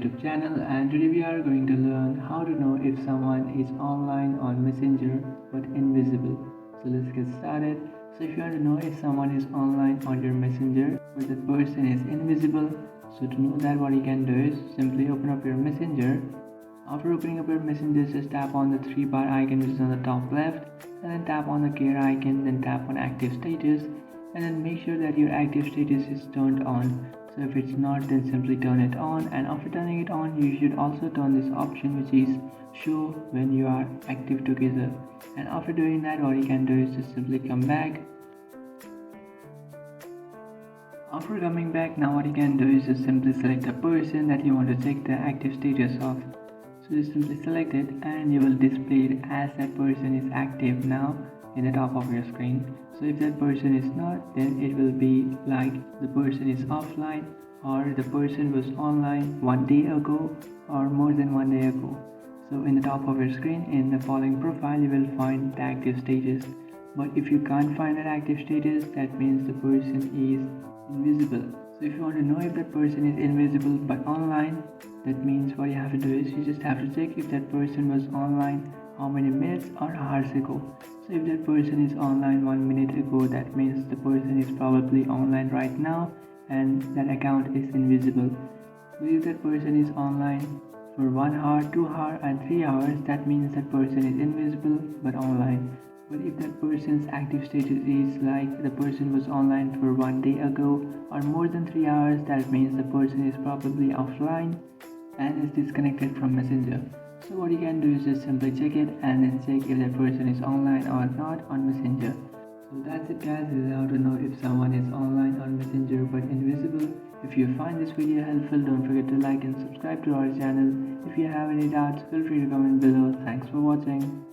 YouTube channel, and today we are going to learn how to know if someone is online on Messenger but invisible. So let's get started. So if you want to know if someone is online on your Messenger but the person is invisible, so to know that, what you can do is simply open up your Messenger. After opening up your Messenger, just tap on the three bar icon which is on the top left, and then tap on the gear icon, then tap on active status, and then make sure that your active status is turned on. So if it's not, then simply turn it on, and after turning it on, you should also turn this option which is show when you are active together. And after doing that, what you can do is just simply come back. After coming back, now what you can do is just simply select the person that you want to check the active status of. So just simply select it and you will display it as that person is active now in the top of your screen. So if that person is not, then it will be like the person is offline, or the person was online 1 day ago or more than 1 day ago. So in the top of your screen, in the following profile, you will find the active status. But if you can't find that active status, that means the person is invisible. So if you want to know if that person is invisible but online, that means what you have to do is you just have to check if that person was online how many minutes or hours ago. So if that person is online 1 minute ago, that means the person is probably online right now and that account is invisible. So if that person is online for 1 hour, 2 hours and 3 hours, that means that person is invisible but online. But if that person's active status is like the person was online for 1 day ago or more than 3 hours, that means the person is probably offline and is disconnected from Messenger. So what you can do is just simply check it and then check if that person is online or not on Messenger. So that's it guys, this is how to know if someone is online on Messenger but invisible. If you find this video helpful, don't forget to like and subscribe to our channel. If you have any doubts, feel free to comment below. Thanks for watching.